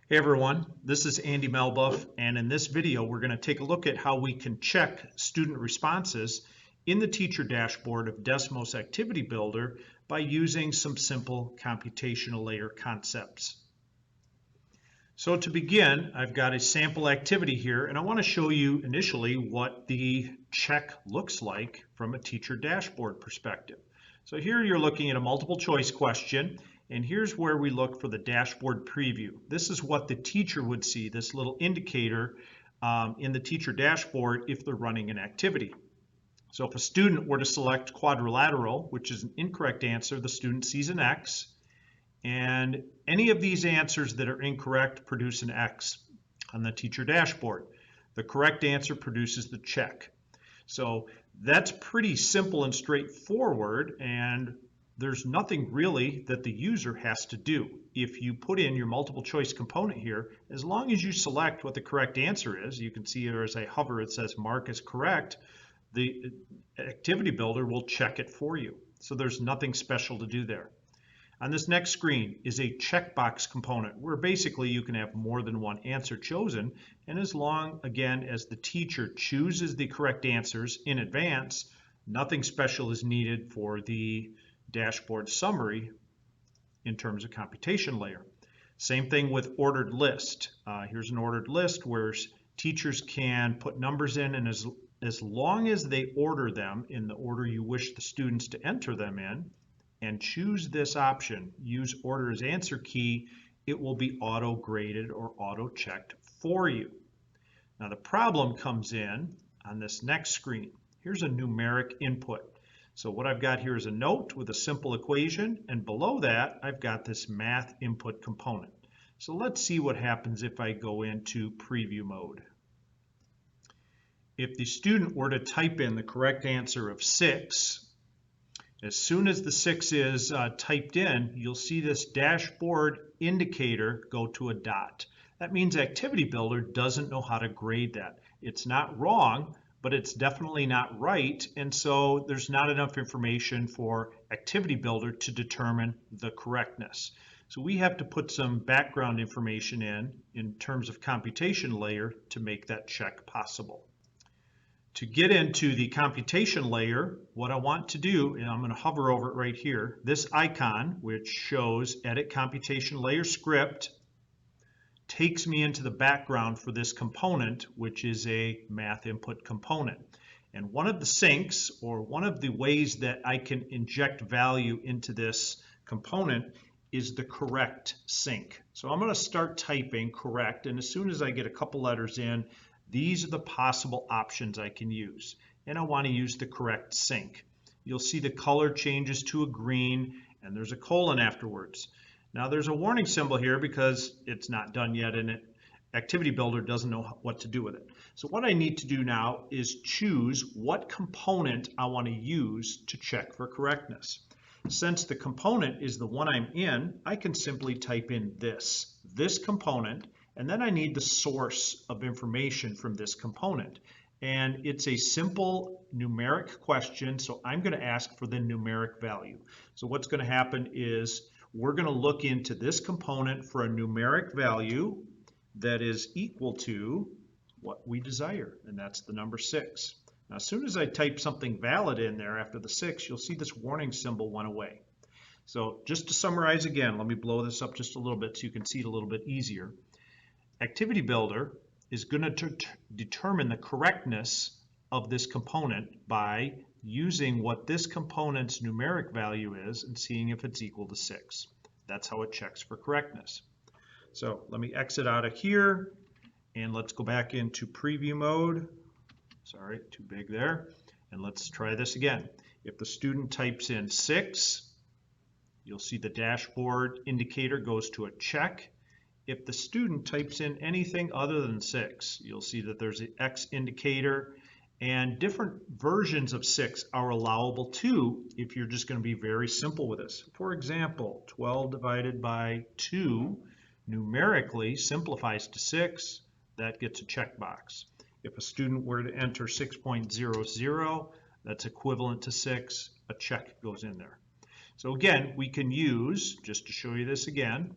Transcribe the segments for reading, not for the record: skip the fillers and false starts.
Hey everyone, this is Andy Melbuff, and in this video we're going to take a look at how we can check student responses in the teacher dashboard of Desmos Activity Builder by using some simple computational layer concepts. So to begin, I've got a sample activity here, and I want to show you initially what the check looks like from a teacher dashboard perspective. So here you're looking at a multiple choice question, and here's where we look for the dashboard preview. This is what the teacher would see, this little indicator in the teacher dashboard if they're running an activity. So if a student were to select quadrilateral, which is an incorrect answer, the student sees an X. And any of these answers that are incorrect produce an X on the teacher dashboard. The correct answer produces the check. So that's pretty simple and straightforward, and there's nothing really that the user has to do. If you put in your multiple choice component here, as long as you select what the correct answer is, you can see here as I hover it says mark as correct, the activity builder will check it for you. So there's nothing special to do there. On this next screen is a checkbox component where basically you can have more than one answer chosen, and as long, again, as the teacher chooses the correct answers in advance, nothing special is needed for the dashboard summary in terms of computation layer. Same thing with ordered list. Here's an ordered list where teachers can put numbers in, and as long as they order them in the order you wish the students to enter them in, and choose this option, use order as answer key, it will be auto graded or auto checked for you. Now the problem comes in on this next screen. Here's a numeric input. So what I've got here is a note with a simple equation, and below that I've got this math input component. So let's see what happens if I go into preview mode. If the student were to type in the correct answer of 6, as soon as the 6 is typed in, you'll see this dashboard indicator go to a dot. That means Activity Builder doesn't know how to grade that. It's not wrong, but it's definitely not right, and so there's not enough information for Activity Builder to determine the correctness. So we have to put some background information in terms of computation layer to make that check possible. To get into the computation layer, what I want to do, and I'm going to hover over it right here, this icon, which shows Edit Computation Layer Script, takes me into the background for this component, which is a math input component. And one of the sinks, or one of the ways that I can inject value into this component, is the correct sink. So I'm going to start typing correct, and as soon as I get a couple letters in, these are the possible options I can use, and I want to use the correct sink. You'll see the color changes to a green, and there's a colon afterwards. Now there's a warning symbol here because it's not done yet, and Activity Builder doesn't know what to do with it. So what I need to do now is choose what component I want to use to check for correctness. Since the component is the one I'm in, I can simply type in this component, and then I need the source of information from this component. And it's a simple numeric question, so I'm going to ask for the numeric value. So what's going to happen is we're going to look into this component for a numeric value that is equal to what we desire, and that's the number 6. Now, as soon as I type something valid in there after the 6, you'll see this warning symbol went away. So just to summarize again, let me blow this up just a little bit so you can see it a little bit easier. Activity Builder is going to determine the correctness of this component by using what this component's numeric value is and seeing if it's equal to 6. That's how it checks for correctness. So let me exit out of here, and let's go back into preview mode. Sorry, too big there. And let's try this again. If the student types in 6, you'll see the dashboard indicator goes to a check. If the student types in anything other than 6, you'll see that there's an X indicator, and different versions of 6 are allowable too if you're just going to be very simple with this. For example, 12 divided by 2 numerically simplifies to 6. That gets a checkbox. If a student were to enter 6.00, that's equivalent to 6, a check goes in there. So again, we can use, just to show you this again,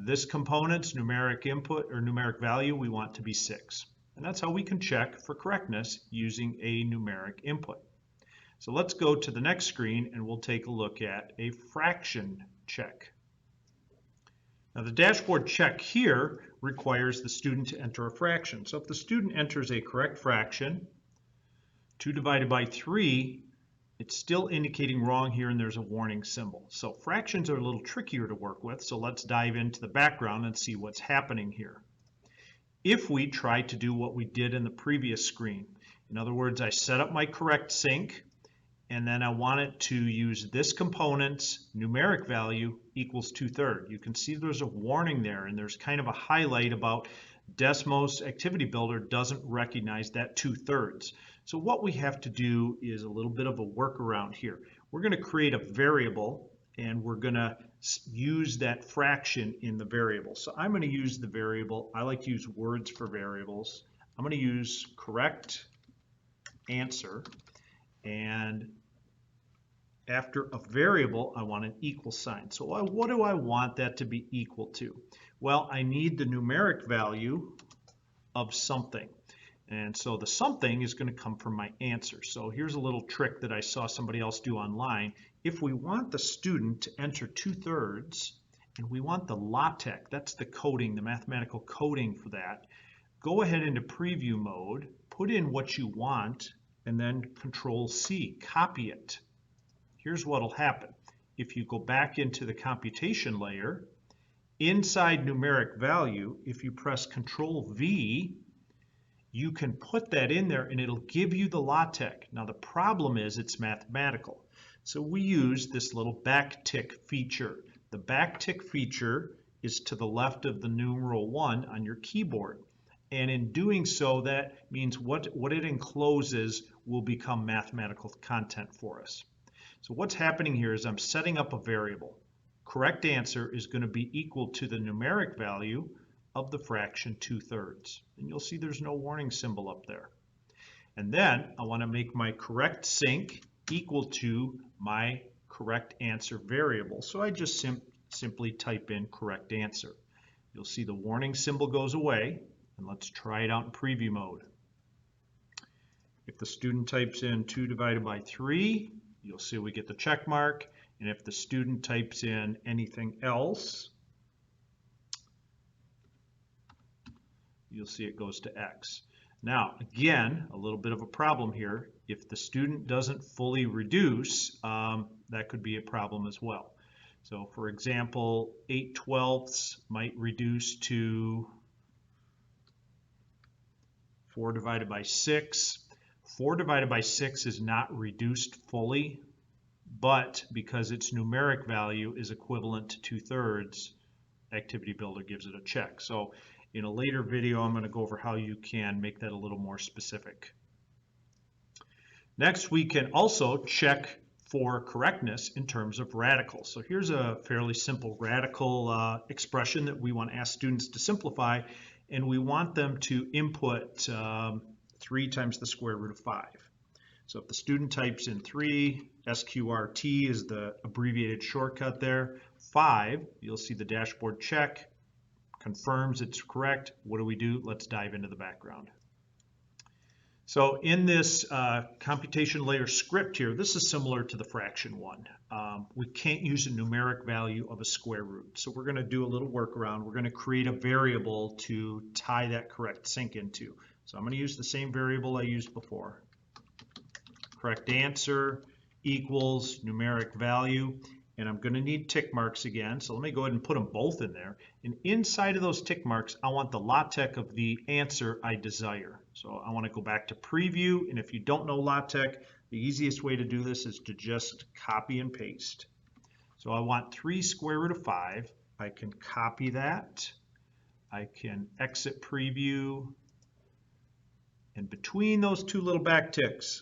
This component's numeric input or numeric value we want to be 6. And that's how we can check for correctness using a numeric input. So let's go to the next screen and we'll take a look at a fraction check. Now the dashboard check here requires the student to enter a fraction. So if the student enters a correct fraction, 2 divided by 3, it's still indicating wrong here and there's a warning symbol. So fractions are a little trickier to work with, so let's dive into the background and see what's happening here. If we try to do what we did in the previous screen, in other words, I set up my correct sync, and then I want it to use this component's numeric value equals 2/3. You can see there's a warning there, and there's kind of a highlight about Desmos Activity Builder doesn't recognize that 2/3. So what we have to do is a little bit of a workaround here. We're going to create a variable, and we're going to use that fraction in the variable. So I'm going to use the variable. I like to use words for variables. I'm going to use correct answer. And after a variable, I want an equal sign. So what do I want that to be equal to? Well, I need the numeric value of something. And so the something is going to come from my answer. So here's a little trick that I saw somebody else do online. If we want the student to enter 2/3, and we want the LaTeX, that's the coding, the mathematical coding for that, go ahead into preview mode, put in what you want, and then Control C, copy it. Here's what will happen. If you go back into the computation layer, inside numeric value, if you press Control V, you can put that in there and it'll give you the LaTeX. Now the problem is it's mathematical. So we use this little backtick feature. The backtick feature is to the left of the numeral 1 on your keyboard. And in doing so, that means what it encloses will become mathematical content for us. So what's happening here is I'm setting up a variable. Correct answer is going to be equal to the numeric value of the fraction 2/3. And you'll see there's no warning symbol up there. And then I want to make my correct sync equal to my correct answer variable. So I just simply type in correct answer. You'll see the warning symbol goes away. And let's try it out in preview mode. If the student types in 2 divided by 3, you'll see we get the check mark. And if the student types in anything else, you'll see it goes to X. Now, again, a little bit of a problem here. If the student doesn't fully reduce, that could be a problem as well. So for example, 8/12 might reduce to 4 divided by 6. 4 divided by 6 is not reduced fully, but because its numeric value is equivalent to 2/3, Activity Builder gives it a check. So in a later video, I'm going to go over how you can make that a little more specific. Next, we can also check for correctness in terms of radicals. So here's a fairly simple radical expression that we want to ask students to simplify, and we want them to input 3 times the square root of 5. So if the student types in 3, SQRT is the abbreviated shortcut there, 5, you'll see the dashboard check, confirms it's correct. What do? Let's dive into the background. So in this computation layer script here, this is similar to the fraction one. We can't use a numeric value of a square root. So we're going to do a little workaround. We're going to create a variable to tie that correct sync into. So I'm going to use the same variable I used before. Correct answer equals numeric value. And I'm going to need tick marks again. So let me go ahead and put them both in there. And inside of those tick marks, I want the LaTeX of the answer I desire. So I want to go back to preview. And if you don't know LaTeX, the easiest way to do this is to just copy and paste. So I want 3 square root of 5. I can copy that. I can exit preview. And between those 2 little back ticks,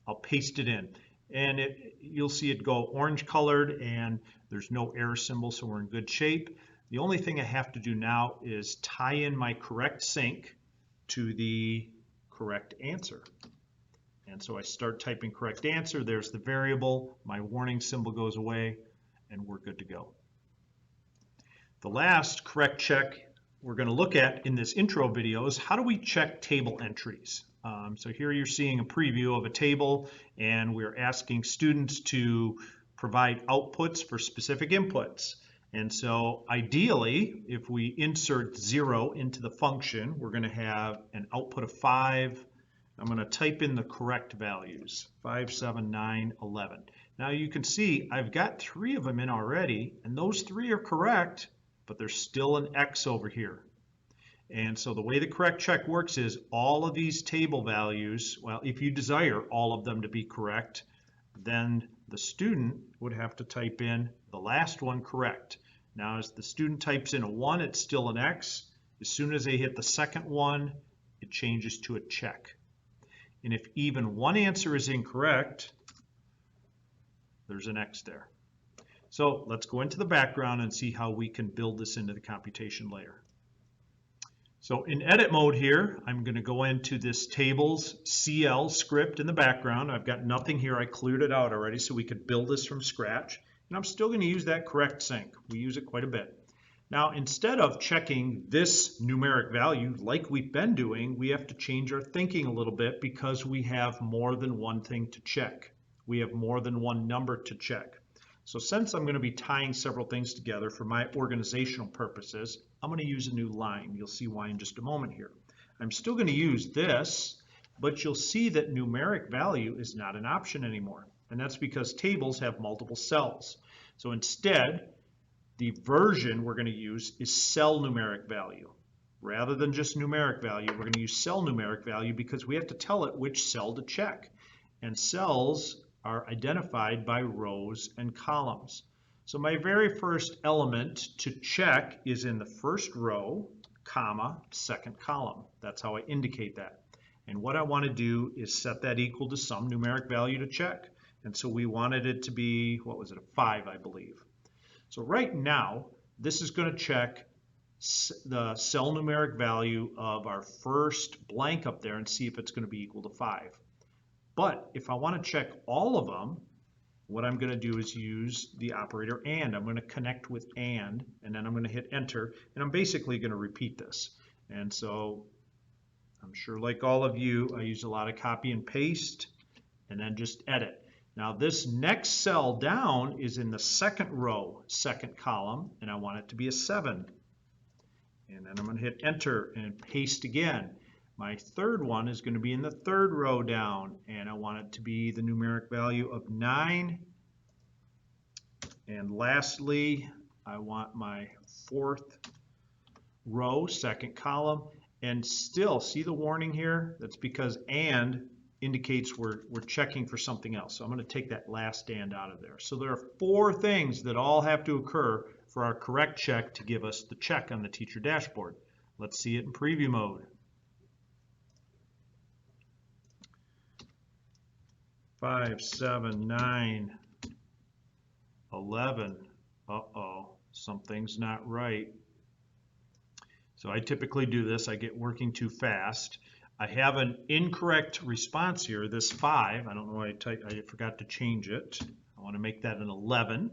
I'll paste it in. And you'll see it go orange colored and there's no error symbol, so we're in good shape. The only thing I have to do now is tie in my correct sync to the correct answer. And so I start typing correct answer, there's the variable, my warning symbol goes away, and we're good to go. The last correct check we're going to look at in this intro video is how do we check table entries. So here you're seeing a preview of a table, and we're asking students to provide outputs for specific inputs. And so ideally, if we insert 0 into the function, we're going to have an output of 5. I'm going to type in the correct values, 5, 7, 9, 11. Now you can see I've got 3 of them in already, and those 3 are correct, but there's still an X over here. And so the way the correct check works is all of these table values, well, if you desire all of them to be correct, then the student would have to type in the last one correct. Now as the student types in a 1, it's still an X. As soon as they hit the second one, it changes to a check. And if even one answer is incorrect, there's an X there. So let's go into the background and see how we can build this into the computation layer. So in edit mode here, I'm going to go into this tables CL script in the background. I've got nothing here. I cleared it out already so we could build this from scratch. And I'm still going to use that correct sync. We use it quite a bit. Now, instead of checking this numeric value like we've been doing, we have to change our thinking a little bit because we have more than one thing to check. We have more than one number to check. So since I'm going to be tying several things together for my organizational purposes, I'm going to use a new line. You'll see why in just a moment here. I'm still going to use this, but you'll see that numeric value is not an option anymore. And that's because tables have multiple cells. So instead, the version we're going to use is cell numeric value. Rather than just numeric value, we're going to use cell numeric value because we have to tell it which cell to check. And cells are identified by rows and columns. So my very first element to check is in the first row, comma, second column. That's how I indicate that. And what I want to do is set that equal to some numeric value to check. And so we wanted it to be, what was it, a 5, I believe. So right now, this is going to check the cell numeric value of our first blank up there and see if it's going to be equal to 5. But if I want to check all of them, what I'm going to do is use the operator AND. I'm going to connect with AND, and then I'm going to hit enter, and I'm basically going to repeat this. And so I'm sure like all of you, I use a lot of copy and paste, and then just edit. Now this next cell down is in the second row, second column, and I want it to be a 7. And then I'm going to hit enter and paste again. My third one is going to be in the third row down, and I want it to be the numeric value of 9. And lastly, I want my fourth row, second column, and still, see the warning here? That's because AND indicates we're checking for something else. So I'm going to take that last AND out of there. So there are 4 things that all have to occur for our correct check to give us the check on the teacher dashboard. Let's see it in preview mode. 5, 7, 9, 11. Uh-oh, something's not right. So I typically do this. I get working too fast. I have an incorrect response here, this 5. I don't know why I forgot to change it. I want to make that an 11.